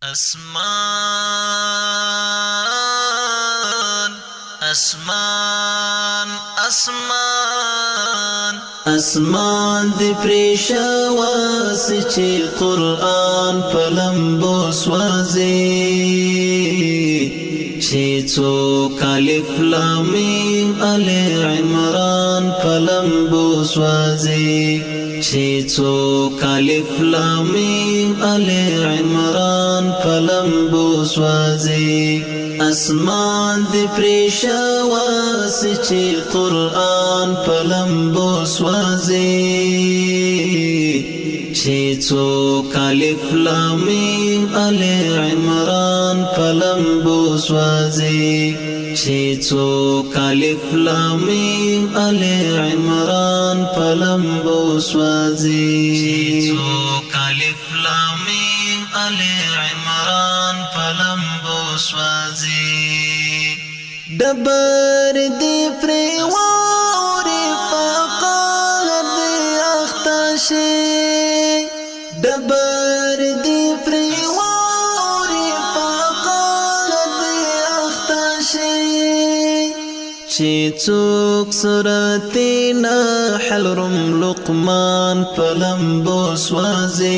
اسمان اسمان اسمان اسمان دی پریشاواسی چی قرآن پلمبو سوازی چی چوک الف لام میم ال عمران پلمبو سوازی چی چوک الف لام میم ال عمران پلمبو سوازی اسمان دی پریشاواسی چی قرآن پلمبو سوازی چی چوک الف لام میم ال عمران پلمبو سوازی چی چوک الف لام میم ال عمران پلمبو سوازی چی چوک الف لام میم ال عمران پلمبو سوازی دبر دی پریواری فقار دی اختشی دبر دی پریواری فقار دی اختشی چی چوک سورتی نحل رم لقمان پلمبو سوازی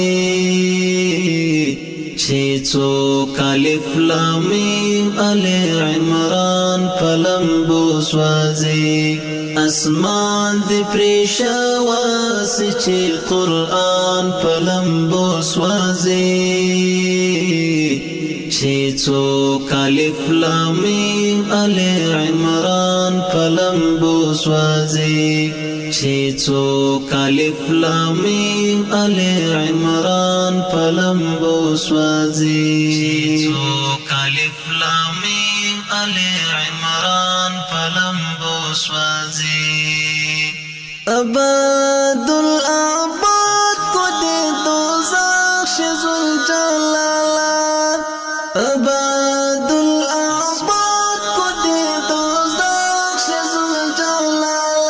چی چوک الف لام میم ال عمران پلمبو سوازی اسمان دی پریشاواسی چی قرآن پلمبو سوازی چی چوک الف لام میم ال عمران پلمبو سوازی چی چوک الف لام میم ال عمران پلمبو سوازی چی چوک الف لام میم ال عمران پلمبو سوازی ابد الابد کو دی دوزخ شذل جلال ابد الابد کو دی دوزخ شذل جلال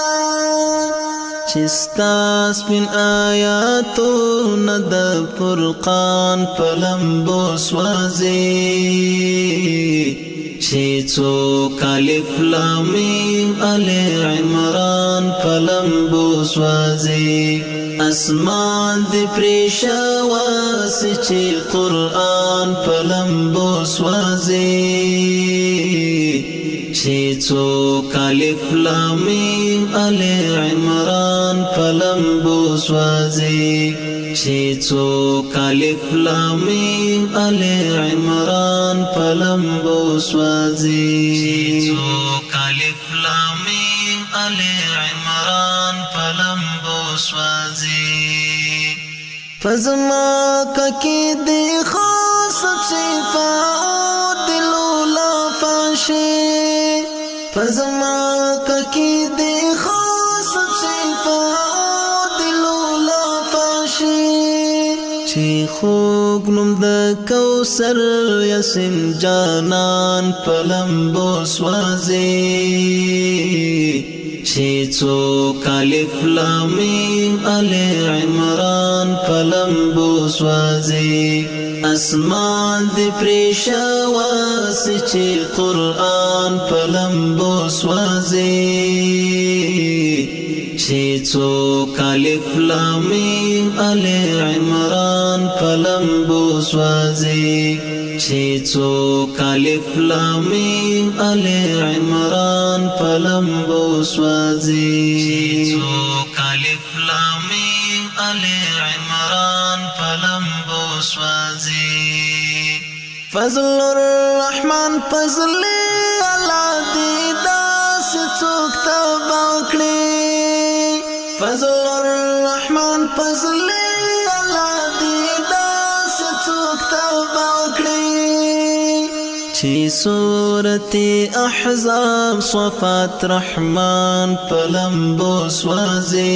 چستاس من آیاتو ند فرقان پلمبو سوازی چی چوک الف لام میم ال عمران پلمبو سوازی اسمان دی پریشاواسی چی قرآن پلمبو سوازی چی چوک الف لام میم ال عمران پلمبو سوازی چی چوک الف لام میم ال عمران پلمبو سوازی چی چوک الف لام میم ال عمران پلمبو سوازی فزما کی دی خاص صفاء دلولا فاشی فزما کی دی خاص صفاء دلولا فاشی چی خوگ نم د کوثر یاسین جانان پلمبو سوازی چی چوک الف لام میم ال عمران پلمبو سوازی اسمان دی پریشاواسی چی قرآن پلمبو سوازی چی چوک الف لام میم ال عمران پلمبو سوازی چی چوک الف لام میم ال عمران پلمبو سوازی چی چوک الف لام میم ال عمران پلمبو سوازی فضل الرحمن فضلی اللہ دیدہ سے چوک تباکلی فضل الرحمن فضلی اللہ دیدہ سے چوک تباکلی چی سورتی احزاب صفات رحمان پلمبو سوازی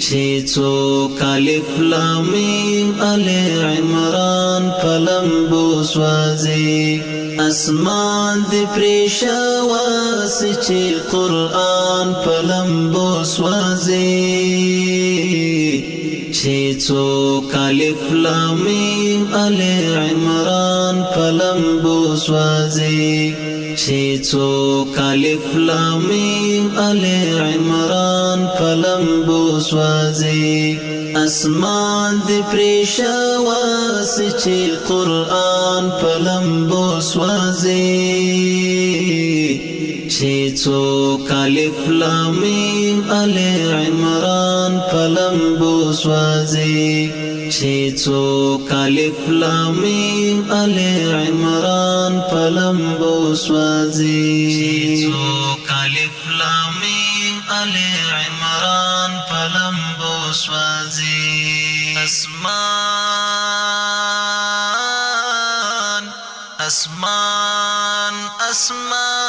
چی چوک الف لام میم ال عمران پلمبو سوازی اسمان دی پریشاواسی چی قرآن پلمبو سوازی چې څوک الف لام میم ال عمران پلمبو سوځي چې څوک الف لام میم ال عمران پلمبو سوځي اسمان دی پریشاواس چې قرآن پلمبو سوځي چې څوک الف لام میم ال عمران پلمبو سوځي چې څوک الف لام میم ال عمران پلمبو سوځي چې څوک الف لام میم ال عمران پلمبو سوځي اسمان اسمان اسمان